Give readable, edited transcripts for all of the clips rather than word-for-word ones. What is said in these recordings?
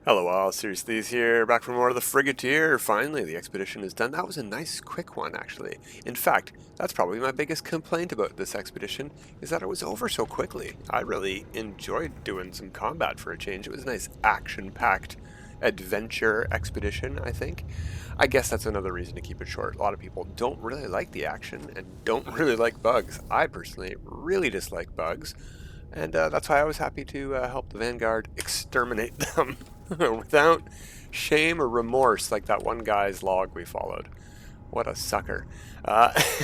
Hello all, Seriously here, back for more of the Frigateer. Finally, the expedition is done. That was a nice quick one, actually. In fact, that's probably my biggest complaint about this expedition, is that it was over so quickly. I really enjoyed doing some combat for a change. It was a nice action-packed adventure expedition, I think. I guess that's another reason to keep it short. A lot of people don't really like the action and don't really like bugs. I personally really dislike bugs. And that's why I was happy to help the Vanguard exterminate them without shame or remorse, like that one guy's log we followed. What a sucker.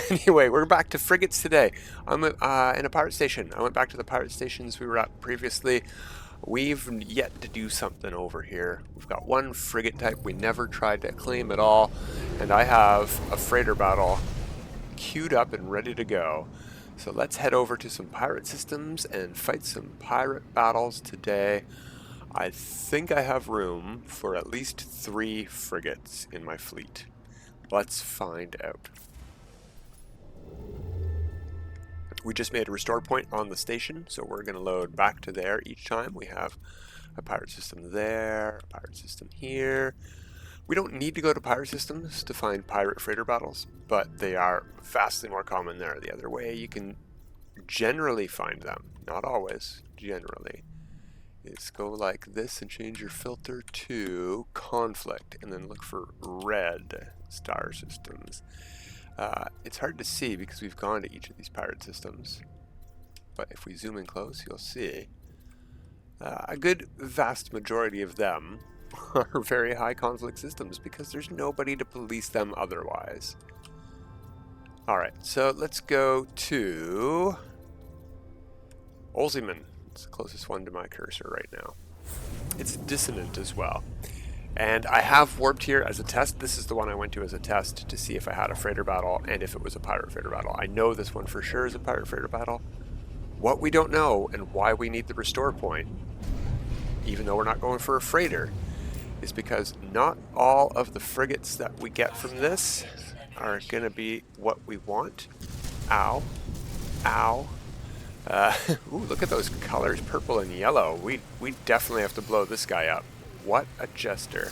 Anyway, we're back to frigates today. I'm in a pirate station. I went back to the pirate stations we were at previously. We've yet to do something over here. We've got one frigate type we never tried to claim at all, and I have a freighter battle queued up and ready to go. So let's head over to some pirate systems and fight some pirate battles today. I think I have room for at least 3 frigates in my fleet. Let's find out. We just made a restore point on the station, so we're going to load back to there each time. We have a pirate system there, a pirate system here. We don't need to go to pirate systems to find pirate freighter battles, but they are vastly more common there. The other way you can generally find them, not always, generally, is go like this and change your filter to conflict and then look for red star systems. It's hard to see because we've gone to each of these pirate systems, but if we zoom in close, you'll see a good vast majority of them are very high conflict systems because there's nobody to police them otherwise. Alright, so let's go to Olziman. It's the closest one to my cursor right now. It's dissonant as well. And I have warped here as a test. This is the one I went to as a test to see if I had a freighter battle and if it was a pirate freighter battle. I know this one for sure is a pirate freighter battle. What we don't know and why we need the restore point, even though we're not going for a freighter, is because not all of the frigates that we get from this are going to be what we want. Ow. Ow. Ooh, look at those colors, purple and yellow. We definitely have to blow this guy up. What a jester.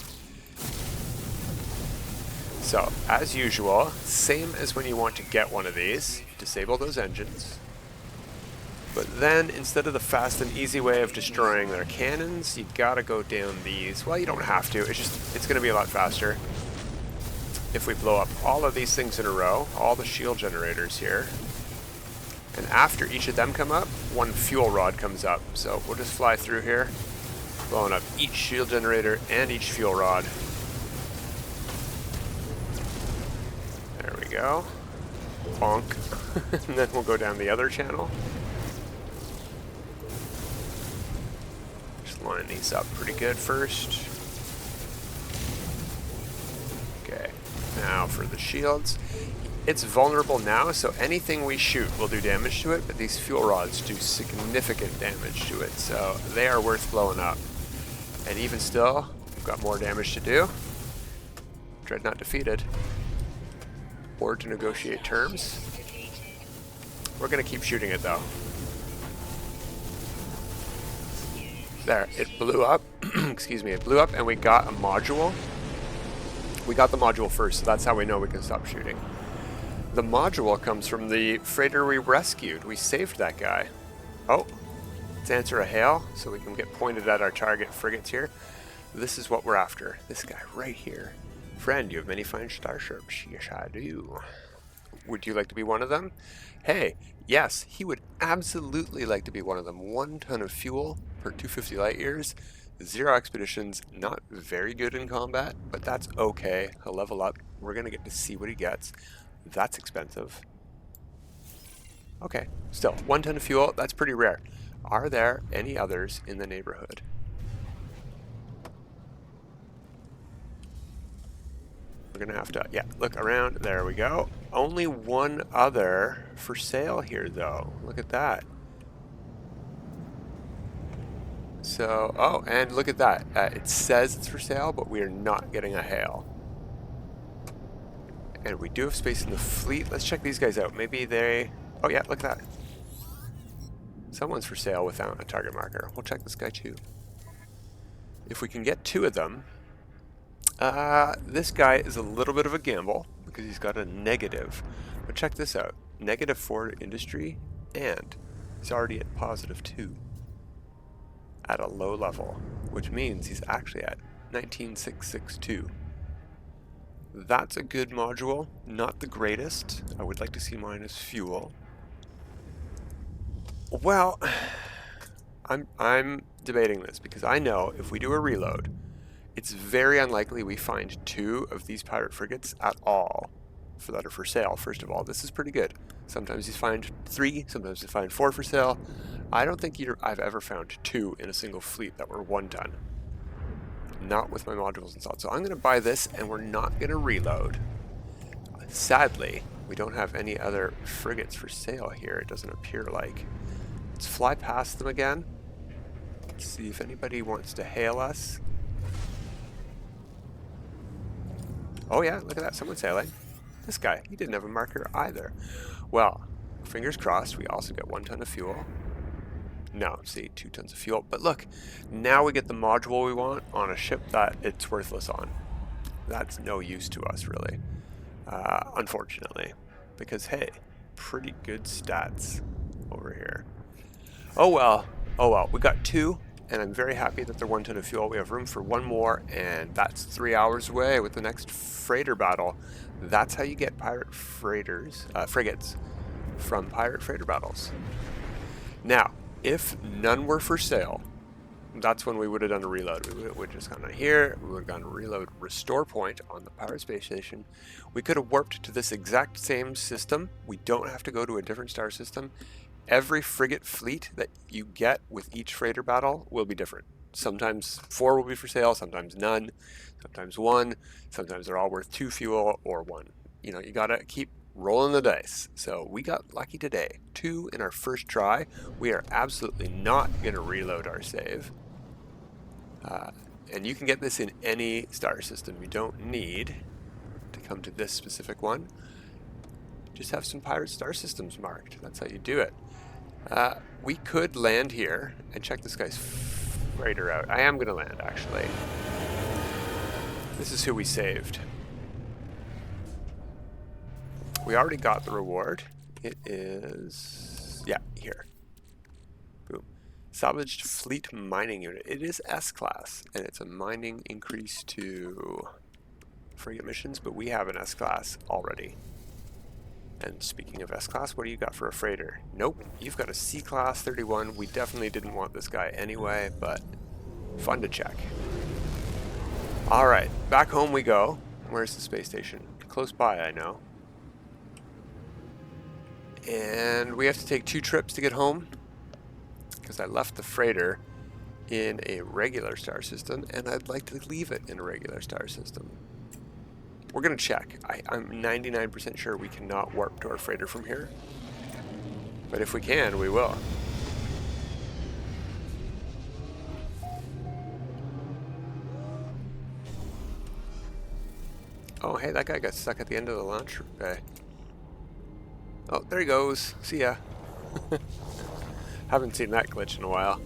So, as usual, same as when you want to get one of these, disable those engines. But then, instead of the fast and easy way of destroying their cannons, you gotta go down these. Well, you don't have to, it's gonna be a lot faster if we blow up all of these things in a row, all the shield generators here. And after each of them come up, one fuel rod comes up. So we'll just fly through here, blowing up each shield generator and each fuel rod. There we go. Bonk. And then we'll go down the other channel. Just line these up pretty good first. Okay, now for the shields. It's vulnerable now, so anything we shoot will do damage to it, but these fuel rods do significant damage to it, so they are worth blowing up. And even still, we've got more damage to do. Dreadnaught defeated. Or to negotiate terms. We're going to keep shooting it, though. There, it blew up. Excuse me, it blew up, and we got a module. We got the module first, so that's how we know we can stop shooting. The module comes from the freighter we rescued. We saved that guy. Oh, let's answer a hail so we can get pointed at our target frigates here. This is what we're after. This guy right here. Friend, you have many fine starships. Yes, I do. Would you like to be one of them? Hey, yes, he would absolutely like to be one of them. 1 ton of fuel per 250 light years. 0 expeditions, not very good in combat, but that's okay. He'll level up. We're going to get to see what he gets. That's expensive. Okay, still, 1 ton of fuel, that's pretty rare. Are there any others in the neighborhood? We're gonna have to, yeah, look around. There we go. Only 1 other for sale here, though. Look at that. So, oh, and look at that. It says it's for sale, but we are not getting a hail. And we do have space in the fleet. Let's check these guys out. Maybe they... Oh yeah, look at that. Someone's for sale without a target marker. We'll check this guy too. If we can get 2 of them, this guy is a little bit of a gamble because he's got a negative. But check this out. -4 to industry, and he's already at +2 at a low level, which means he's actually at 19,662. That's a good module, not the greatest. I would like to see minus fuel. Well, I'm debating this because I know if we do a reload, it's very unlikely we find 2 of these pirate frigates at all that are for sale. First of all, this is pretty good. Sometimes you find 3, sometimes you find 4 for sale. I don't think I've ever found 2 in a single fleet that were 1 ton. Not with my modules installed. So I'm going to buy this, and we're not going to reload. Sadly, we don't have any other frigates for sale here, it doesn't appear like. Let's fly past them again. Let's see if anybody wants to hail us. Oh yeah, look at that, someone's sailing. This guy, he didn't have a marker either. Well, fingers crossed, we also get 1 ton of fuel. No, see, 2 tons of fuel. But look, now we get the module we want on a ship that it's worthless on. That's no use to us, really. Unfortunately. Because, hey, pretty good stats over here. Oh well, we got 2, and I'm very happy that they're 1 ton of fuel. We have room for 1 more, and that's 3 hours away with the next freighter battle. That's how you get pirate frigates from pirate freighter battles. Now, if none were for sale, that's when we would have done a reload. We would have just gone right here, we would have gone reload restore point on the pirate space station. We could have warped to this exact same system. We don't have to go to a different star system. Every frigate fleet that you get with each freighter battle will be different. Sometimes 4 will be for sale, sometimes none, sometimes 1, sometimes they're all worth 2 fuel or 1. You know, you gotta keep rolling the dice. So we got lucky today. 2 in our first try. We are absolutely not gonna reload our save. And you can get this in any star system. You don't need to come to this specific one. Just have some pirate star systems marked. That's how you do it. We could land here and check this guy's freighter out. I am going to land, actually. This is who we saved. We already got the reward. It is, yeah, here. Boom. Salvaged fleet mining unit. It is S-class, and it's a mining increase to frigate missions, but we have an S-class already. And speaking of S-class, what do you got for a freighter? Nope, you've got a C-class 31. We definitely didn't want this guy anyway, but fun to check. Alright, back home we go. Where's the space station? Close by, I know. And we have to take 2 trips to get home, because I left the freighter in a regular star system, and I'd like to leave it in a regular star system. We're going to check. I'm 99% sure we cannot warp to our freighter from here. But if we can, we will. Oh, hey, that guy got stuck at the end of the launch bay. Oh, there he goes. See ya. Haven't seen that glitch in a while.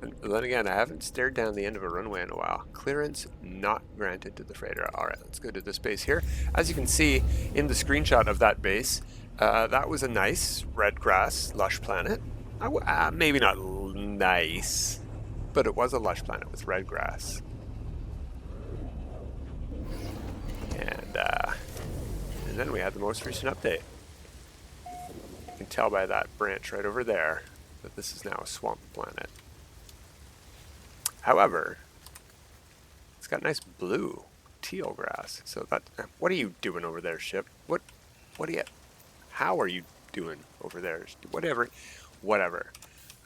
And then again, I haven't stared down the end of a runway in a while. Clearance not granted to the freighter. Alright, let's go to this base here. As you can see in the screenshot of that base, that was a nice red grass lush planet. Maybe not nice, but it was a lush planet with red grass. And then we had the most recent update. You can tell by that branch right over there that this is now a swamp planet. However, it's got nice blue teal grass. So that, what are you doing over there, ship? What are you, how are you doing over there? Whatever. All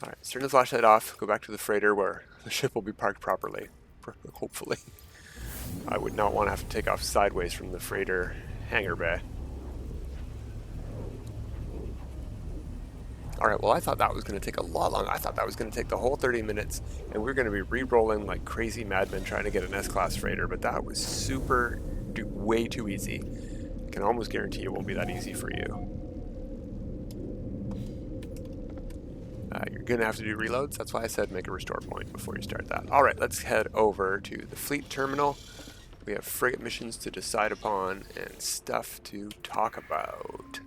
right, let's turn the flashlight off, go back to the freighter where the ship will be parked properly, hopefully. I would not want to have to take off sideways from the freighter hangar bay. Alright, well I thought that was going to take a lot longer. I thought that was going to take the whole 30 minutes, and we are going to be re-rolling like crazy madmen trying to get an S-class freighter, but that was way too easy. I can almost guarantee it won't be that easy for you. You're going to have to do reloads. That's why I said make a restore point before you start that. All right, let's head over to the fleet terminal. We have frigate missions to decide upon and stuff to talk about.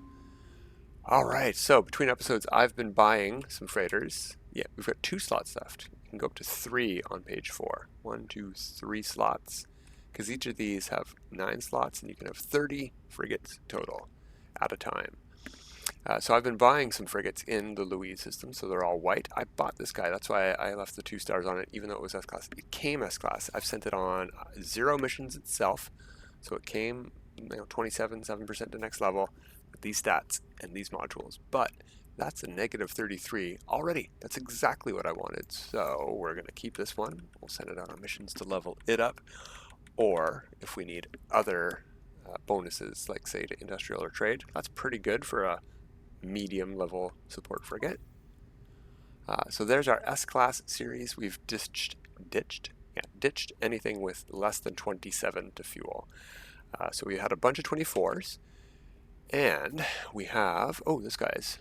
All right, so between episodes, I've been buying some freighters. Yeah, we've got 2 slots left. You can go up to 3 on page 4. 1, 2, 3 slots. Because each of these have 9 slots, and you can have 30 frigates total at a time. So I've been buying some frigates in the Louise system, so they're all white. I bought this guy, that's why I left the 2 stars on it, even though it was S-Class. It came S-Class. I've sent it on 0 missions itself, so it came 27% to next level with these stats and these modules. But that's a negative 33 already. That's exactly what I wanted. So we're going to keep this one. We'll send it out on missions to level it up. Or if we need other bonuses, like say to industrial or trade, that's pretty good for a medium level support frigate. So there's our S-Class series. We've ditched anything with less than 27 to fuel. So we had a bunch of 24s, and we have, oh, this guy's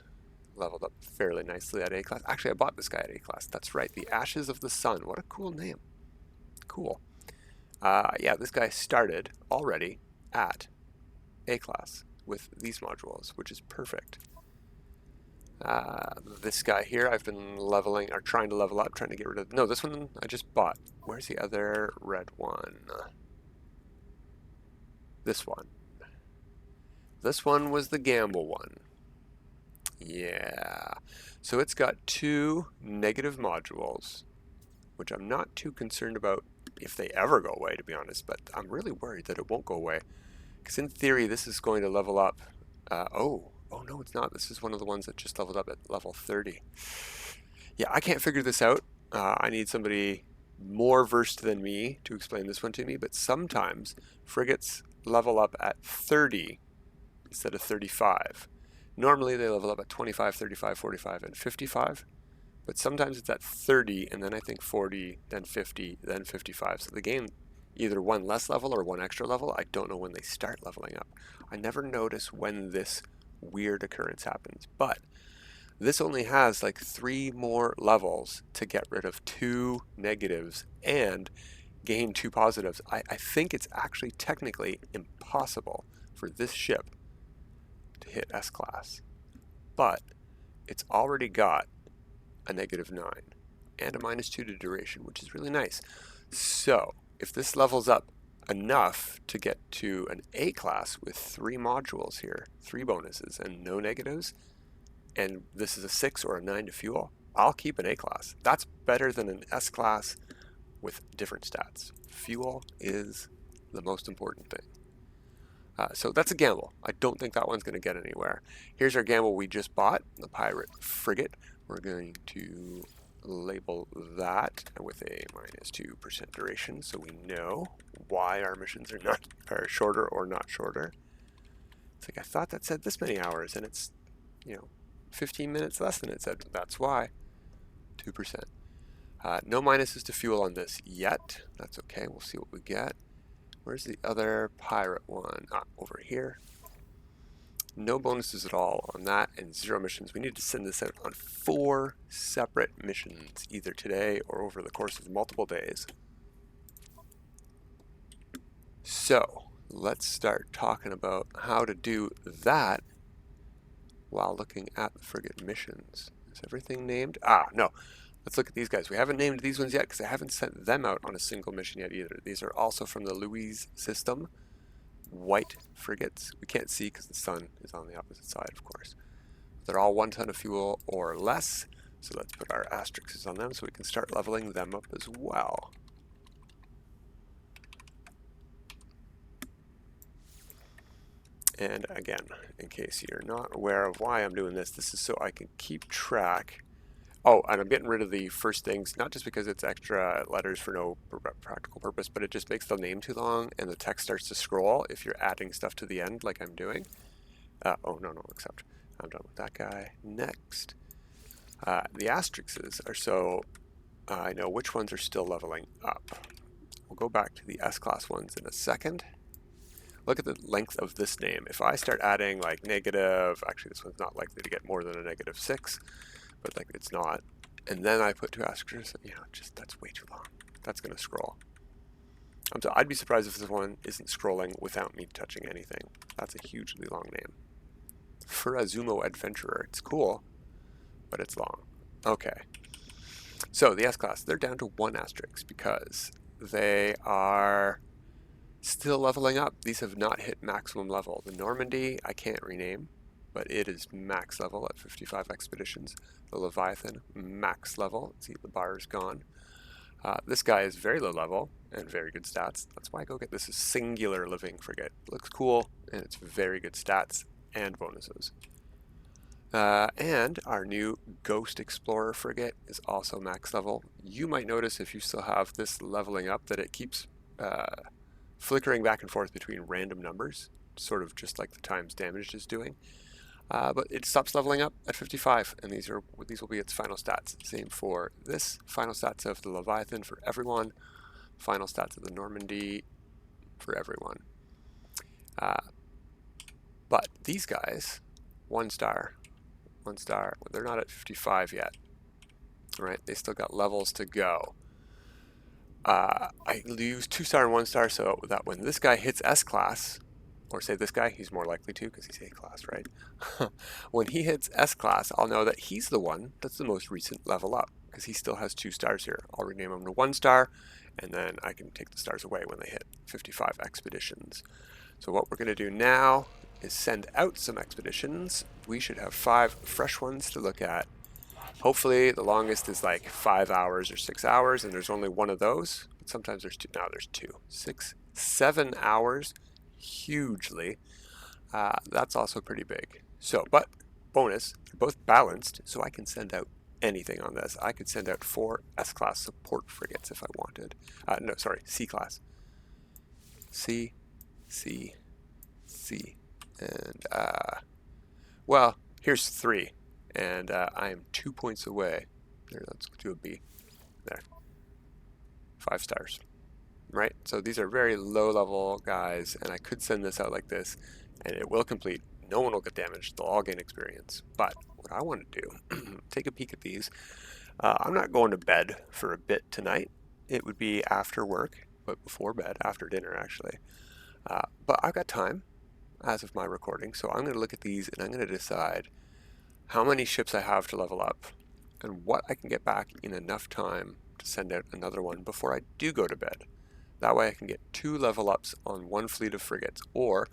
leveled up fairly nicely at A-Class. Actually, I bought this guy at A-Class. That's right, the Ashes of the Sun. What a cool name. Cool. Yeah, this guy started already at A-Class with these modules, which is perfect. This guy here, I've been leveling, or trying to level up, trying to get rid of, no, this one I just bought. Where's the other red one? This one. This one was the gamble one. Yeah. So it's got 2 negative modules, which I'm not too concerned about if they ever go away, to be honest, but I'm really worried that it won't go away. Because in theory, this is going to level up. Oh no, it's not. This is one of the ones that just leveled up at level 30. Yeah, I can't figure this out. I need somebody more versed than me to explain this one to me, but sometimes frigates level up at 30 instead of 35. Normally they level up at 25, 35, 45, and 55, but sometimes it's at 30, and then I think 40, then 50, then 55. So the game either one less level or one extra level. I don't know when they start leveling up. I never notice when this weird occurrence happens, but this only has like 3 more levels to get rid of 2 negatives and gain 2 positives. I think it's actually technically impossible for this ship to hit S-Class, but it's already got a -9 and a -2 to duration, which is really nice. So if this levels up enough to get to an A-Class with 3 modules here, 3 bonuses and no negatives, and this is a 6 or a 9 to fuel, I'll keep an A-Class. That's better than an S-Class with different stats. Fuel is the most important thing. So that's a gamble. I don't think that one's going to get anywhere. Here's our gamble we just bought, the Pirate Frigate. We're going to label that with a -2% duration so we know why our missions are shorter or not shorter. It's like I thought that said this many hours, and it's 15 minutes less than it said. That's why. 2%. No minuses to fuel on this yet. That's okay. We'll see what we get. Where's the other pirate one? Over here. No bonuses at all on that, and 0 missions. We need to send this out on 4 separate missions, either today or over the course of multiple days. So let's start talking about how to do that while looking at the frigate missions. Is everything named? No. Let's look at these guys. We haven't named these ones yet because I haven't sent them out on a single mission yet either. These are also from the Louise system. White frigates. We can't see because the sun is on the opposite side, of course. They're all 1 ton of fuel or less. So let's put our asterisks on them so we can start leveling them up as well. And again, in case you're not aware of why I'm doing this, this is so I can keep track. Oh, and I'm getting rid of the first things, not just because it's extra letters for no practical purpose, but it just makes the name too long and the text starts to scroll if you're adding stuff to the end like I'm doing. Oh, no, except I'm done with that guy. Next. The asterisks are so I know which ones are still leveling up. We'll go back to the S-Class ones in a second. Look at the length of this name. If I start adding like negative, actually this one's not likely to get more than a -6. but like it's not. And then I put 2 asterisks, you know, just that's way too long. That's going to scroll. I'd be surprised if this one isn't scrolling without me touching anything. That's a hugely long name. Furazumo Adventurer. It's cool, but it's long. Okay. So the S-Class, they're down to 1 asterisk because they are still leveling up. These have not hit maximum level. The Normandy, I can't rename, but it is max level at 55 expeditions. The Leviathan, max level. See, the bar is gone. This guy is very low level and very good stats. That's why I go get this singular living frigate. It looks cool, and it's very good stats and bonuses. And our new Ghost Explorer frigate is also max level. You might notice if you still have this leveling up that it keeps flickering back and forth between random numbers, sort of just like the times damaged is doing. But it stops leveling up at 55, and these will be its final stats. Same for this. Final stats of the Leviathan for everyone. Final stats of the Normandy for everyone. But these guys, 1 star, 1 star. They're not at 55 yet. Right? They still got levels to go. I use 2 star and 1 star so that when this guy hits S-Class, or say this guy, he's more likely to because he's A-Class, right? When he hits S-Class, I'll know that he's the one that's the most recent level up because he still has 2 stars here. I'll rename him to 1 star, and then I can take the stars away when they hit 55 expeditions. So what we're going to do now is send out some expeditions. We should have 5 fresh ones to look at. Hopefully the longest is like 5 hours or 6 hours, and there's only 1 of those. But sometimes there's 2. Now there's 2. 6, 7 hours. Hugely. That's also pretty big. So, but bonus, they're both balanced, so I can send out anything on this. I could send out 4 S-Class support frigates if I wanted. No, sorry, C-Class. C, C, C. And, well, here's 3. And I am 2 points away. There, let's do a B. There. 5 stars. Right? So these are very low level guys, and I could send this out like this, and it will complete. No one will get damaged. They'll all gain experience. But what I want to do, take a peek at these. I'm not going to bed for a bit tonight. It would be after work, but before bed, after dinner actually. But I've got time as of my recording, so I'm going to look at these and I'm going to decide how many ships I have to level up and what I can get back in enough time to send out another one before I do go to bed. That way I can get 2 level ups on 1 fleet of frigates, or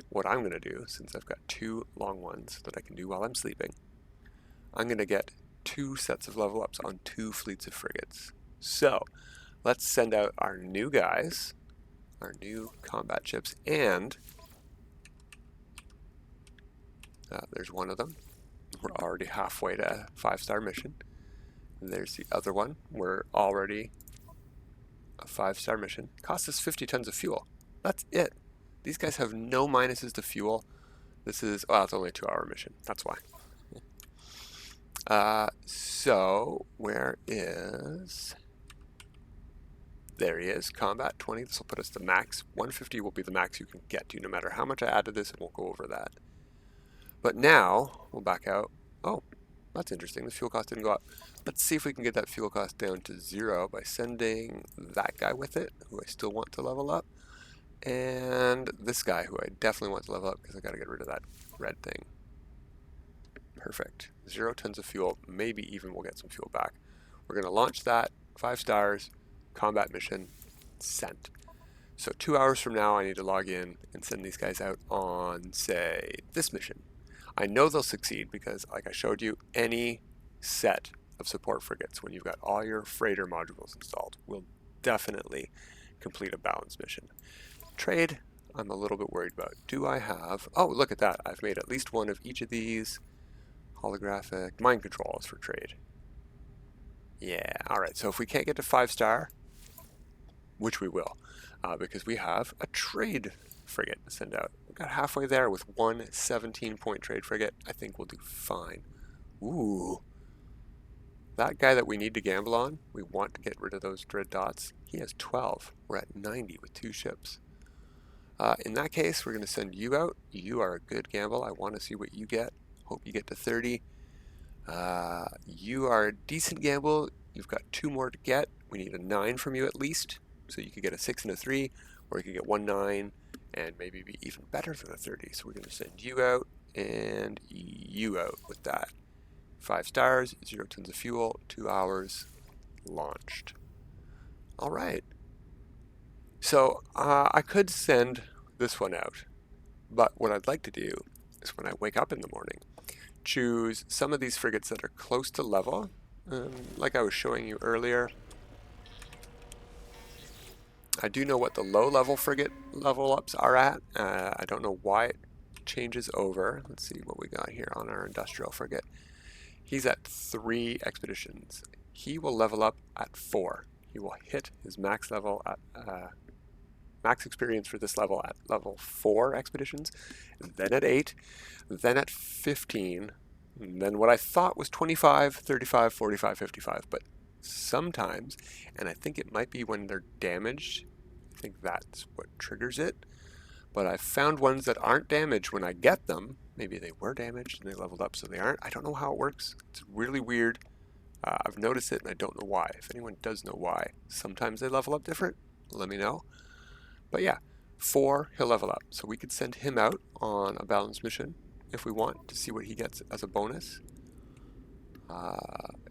what I'm going to do, since I've got 2 long ones that I can do while I'm sleeping, I'm going to get 2 sets of level ups on 2 fleets of frigates. So let's send out our new guys, our new combat ships, and there's one of them. We're already halfway to 5-star mission. There's the other one. We're already a 5-star mission. Cost us 50 tons of fuel. That's it. These guys have no minuses to fuel. This is, well, it's only a 2-hour mission. That's why. So where is, there he is, combat 20. This will put us to max. 150 will be the max you can get to, no matter how much I add to this, it won't go over that. But now, we'll back out. Oh, that's interesting. The fuel cost didn't go up. Let's see if we can get that fuel cost down to 0 by sending that guy with it, who I still want to level up, and this guy, who I definitely want to level up because I got to get rid of that red thing. Perfect. 0 tons of fuel. Maybe even we'll get some fuel back. We're going to launch that. 5 stars. Combat mission. Sent. So 2 hours from now, I need to log in and send these guys out on, say, this mission. I know they'll succeed because, like I showed you, any set of support frigates, when you've got all your freighter modules installed, will definitely complete a balanced mission. Trade, I'm a little bit worried about. Do I have... Oh, look at that. I've made at least 1 of each of these. Holographic. Mind control is for trade. Yeah, alright. So if we can't get to 5-star, which we will, because we have a trade frigate to send out. We got halfway there with 1 17-point trade frigate. I think we'll do fine. Ooh. That guy that we need to gamble on, we want to get rid of those dreadnaughts. He has 12. We're at 90 with 2 ships. In that case, we're going to send you out. You are a good gamble. I want to see what you get. Hope you get to 30. You are a decent gamble. You've got 2 more to get. We need a 9 from you at least. So you could get a 6 and a 3, or you could get 1 9 and maybe be even better than a 30. So we're going to send you out and you out with that. 5 stars, 0 tons of fuel, 2 hours, launched. All right. So I could send this one out, but what I'd like to do is when I wake up in the morning, choose some of these frigates that are close to level, like I was showing you earlier. I do know what the low level frigate level ups are at. I don't know why it changes over. Let's see what we got here on our industrial frigate. He's at 3 expeditions. He will level up at 4. He will hit his max level at max experience for this level at level 4 expeditions, then at 8, then at 15, and then what I thought was 25, 35, 45, 55, but sometimes, and I think it might be when they're damaged, I think that's what triggers it, but I've found ones that aren't damaged when I get them. Maybe they were damaged and they leveled up so they aren't. I don't know how it works. It's really weird. I've noticed it and I don't know why. If anyone does know why, sometimes they level up different, let me know. But yeah, 4, he'll level up. So we could send him out on a balanced mission if we want to see what he gets as a bonus.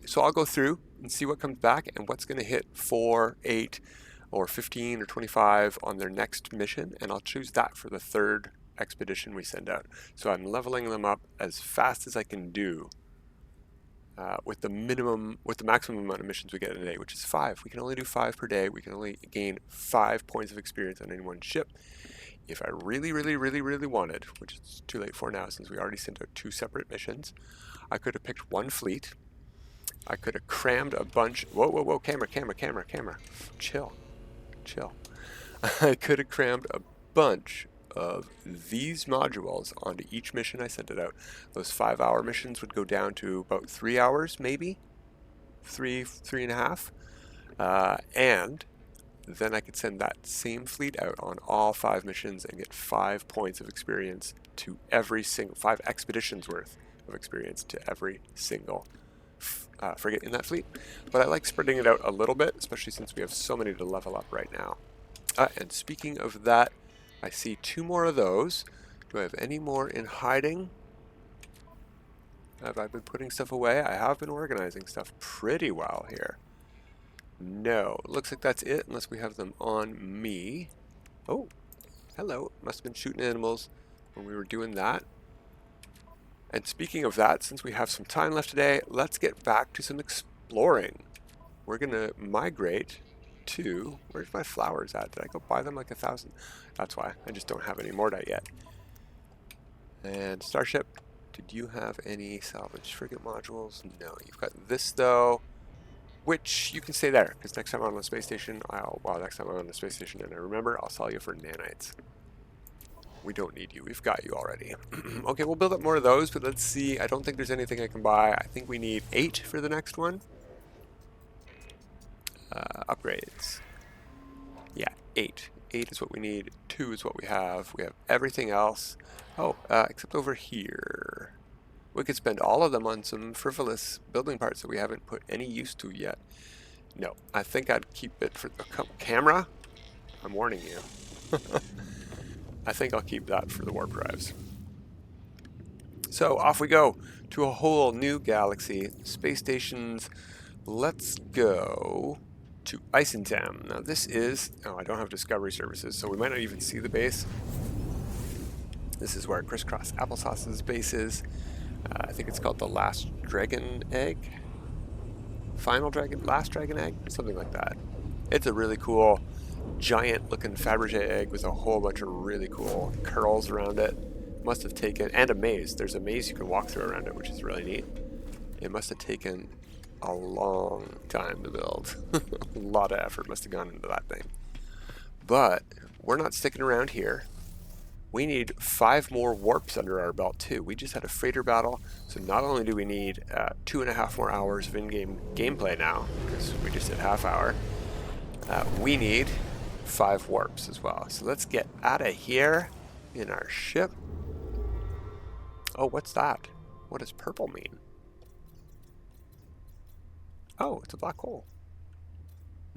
So I'll go through and see what comes back and what's going to hit 4, 8, or 15 or 25 on their next mission, and I'll choose that for the 3rd expedition we send out. So I'm leveling them up as fast as I can do with the maximum amount of missions we get in a day, which is 5. We can only do 5 per day. We can only gain 5 points of experience on any one ship. If I really, really, really, really wanted, which is too late for now since we already sent out 2 separate missions, I could have picked 1 fleet. I could have crammed a bunch. Whoa, whoa, whoa! Camera. Chill. I could have crammed a bunch of these modules onto each mission I sent it out. Those 5-hour missions would go down to about 3 hours, maybe 3.5, and then I could send that same fleet out on all 5 missions and get 5 points of experience to every single 5 expeditions worth of experience to every single frigate in that fleet. But I like spreading it out a little bit, especially since we have so many to level up right now. And speaking of that, I see 2 more of those. Do I have any more in hiding? Have I been putting stuff away? I have been organizing stuff pretty well here. No, looks like that's it, unless we have them on me. Oh, hello. Must have been shooting animals when we were doing that. And speaking of that, since we have some time left today, let's get back to some exploring. We're going to migrate to, where's my flowers at? Did I go buy them like 1,000? That's why. I just don't have any more yet. And Starship, did you have any salvage frigate modules? No. You've got this though, which you can stay there, because next time I'm on the space station, next time I'm on the space station and I remember, I'll sell you for nanites. We don't need you. We've got you already. Okay, we'll build up more of those, but let's see. I don't think there's anything I can buy. I think we need 8 for the next one. Upgrades. Yeah, 8. 8 is what we need. 2 is what we have. We have everything else. Oh, except over here. We could spend all of them on some frivolous building parts that we haven't put any use to yet. No, I think I'd keep it for the camera. I'm warning you. I think I'll keep that for the warp drives. So off we go to a whole new galaxy. Space stations. Let's go to Eissentam. Now this is, I don't have discovery services, so we might not even see the base. This is where Crisscross Applesauce's base is. I think it's called the Last Dragon Egg. Last Dragon Egg? Something like that. It's a really cool, giant looking Fabergé egg with a whole bunch of really cool curls around it. Must have taken, and a maze. There's a maze you can walk through around it, which is really neat. It must have taken a long time to build. A lot of effort must have gone into that thing. But we're not sticking around here. We need 5 more warps under our belt too. We just had a freighter battle, so not only do we need 2.5 more hours of in-game gameplay now, because we just did half hour, we need 5 warps as well. So let's get out of here in our ship. Oh, what's that? What does purple mean? Oh, it's a black hole.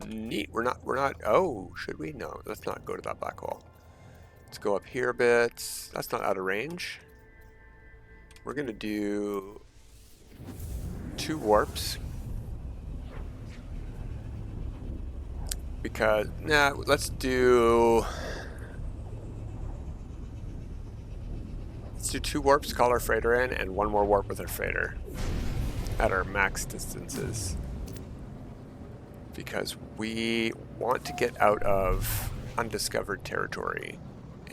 Neat. We're not, oh, should we? No, let's not go to that black hole. Let's go up here a bit. That's not out of range. We're going to do 2 warps. Because, nah, let's do 2 warps, call our freighter in, and 1 more warp with our freighter at our max distances. Because we want to get out of undiscovered territory.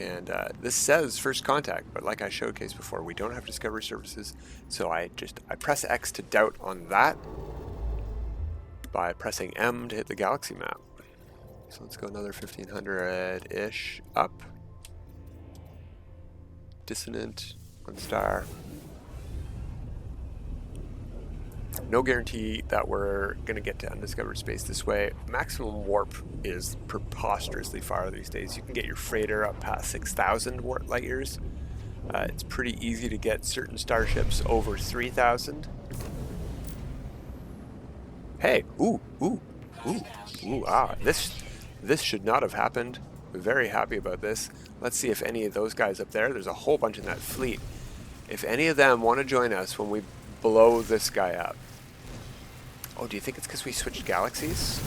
And this says first contact, but like I showcased before, we don't have discovery services, so I press X to doubt on that by pressing M to hit the galaxy map. So let's go another 1500-ish up. Dissonant, 1 star. No guarantee that we're going to get to undiscovered space this way. Maximum warp is preposterously far these days. You can get your freighter up past 6,000 light years. It's pretty easy to get certain starships over 3,000. Hey, this should not have happened. I'm very happy about this. Let's see if any of those guys up there's a whole bunch in that fleet. If any of them want to join us when we blow this guy up. Oh, do you think it's because we switched galaxies?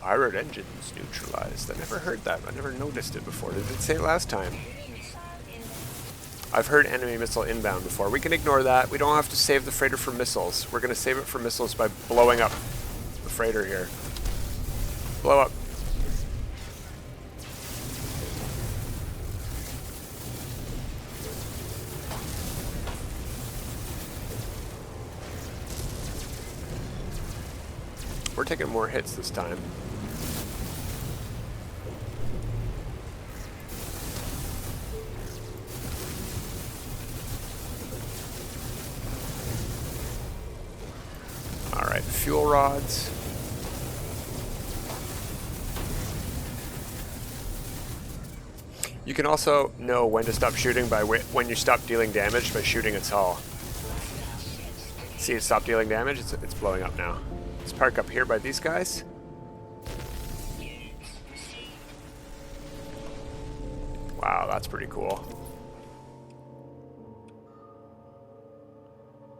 Pirate engines neutralized. I never heard that. I never noticed it before. Did it say it last time? I've heard enemy missile inbound before. We can ignore that. We don't have to save the freighter for missiles. We're going to save it for missiles by blowing up the freighter here. Blow up. We're taking more hits this time. Alright, fuel rods. You can also know when to stop shooting by when you stop dealing damage by shooting its hull. See it stop dealing damage? It's blowing up now. Let's park up here by these guys. Wow, that's pretty cool.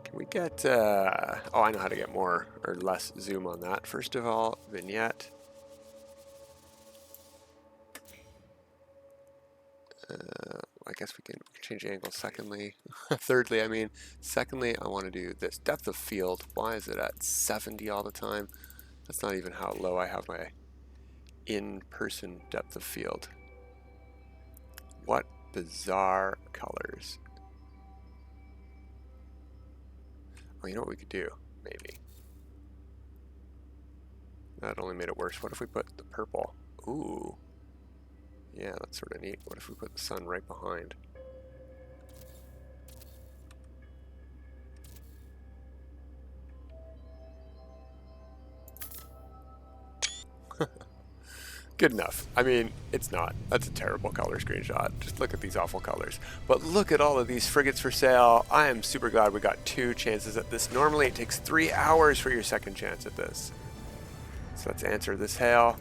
Can we get... oh, I know how to get more or less zoom on that. First of all, vignette. I guess we can change angle. Secondly, thirdly, I mean, secondly, I want to do this depth of field. Why is it at 70 all the time? That's not even how low I have my in-person depth of field. What bizarre colors. Oh, you know what we could do? Maybe. That only made it worse. What if we put the purple? Ooh. Yeah, that's sort of neat. What if we put the sun right behind? Good enough. I mean, it's not. That's a terrible color screenshot. Just look at these awful colors. But look at all of these frigates for sale. I am super glad we got 2 chances at this. Normally it takes 3 hours for your second chance at this. So let's answer this hail.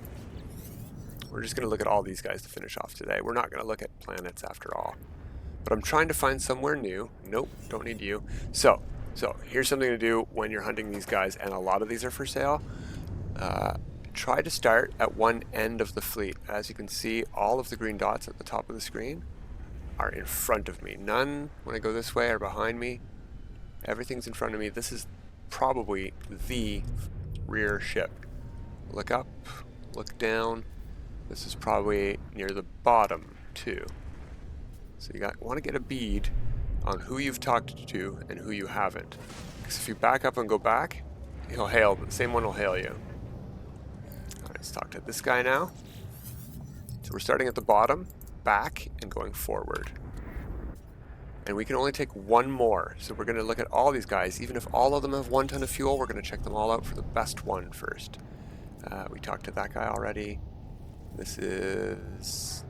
We're just going to look at all these guys to finish off today. We're not going to look at planets after all. But I'm trying to find somewhere new. Nope, don't need you. So here's something to do when you're hunting these guys, and a lot of these are for sale. Try to start at one end of the fleet. As you can see, all of the green dots at the top of the screen are in front of me. None, when I go this way, are behind me. Everything's in front of me. This is probably the rear ship. Look up, look down. This is probably near the bottom too. So you want to get a bead on who you've talked to and who you haven't. Because if you back up and go back, he'll hail. The same one will hail you. All right, let's talk to this guy now. So we're starting at the bottom, back, and going forward. And we can only take 1 more. So we're going to look at all these guys. Even if all of them have 1 ton of fuel, we're going to check them all out for the best one first. We talked to that guy already. This is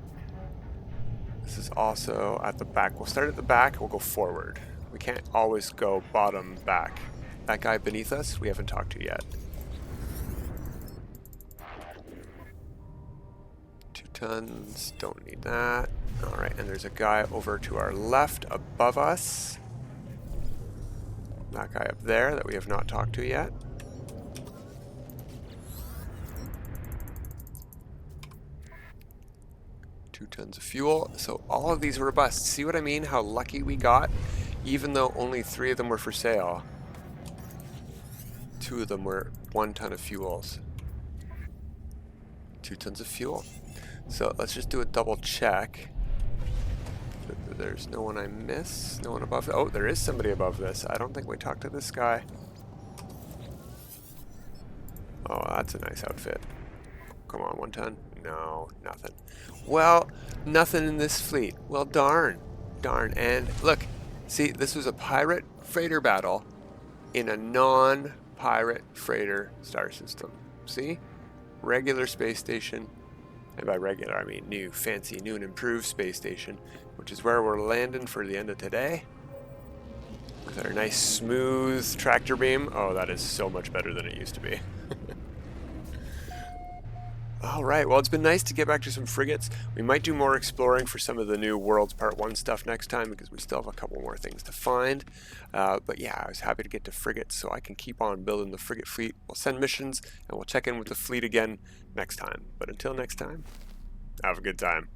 also at the back. We'll start at the back, we'll go forward. We can't always go bottom back. That guy beneath us, we haven't talked to yet. 2 tons, don't need that. Alright, and there's a guy over to our left above us. That guy up there that we have not talked to yet. Two tons of fuel. So all of these are robust. See what I mean? How lucky we got? Even though only 3 of them were for sale. 2 of them were 1 ton of fuels. 2 tons of fuel. So let's just do a double check. There's no one I miss. No one above. Oh, there is somebody above this. I don't think we talked to this guy. Oh, that's a nice outfit. Come on, 1 ton. No, nothing. Well, nothing in this fleet. Well, darn. Darn. And look, see, this was a pirate freighter battle in a non-pirate freighter star system. See? Regular space station. And by regular, I mean new, fancy, new and improved space station, which is where we're landing for the end of today. With our nice, smooth tractor beam. Oh, that is so much better than it used to be. Alright, well, it's been nice to get back to some frigates. We might do more exploring for some of the new Worlds Part 1 stuff next time, because we still have a couple more things to find. But yeah, I was happy to get to frigates, so I can keep on building the frigate fleet. We'll send missions, and we'll check in with the fleet again next time. But until next time, have a good time.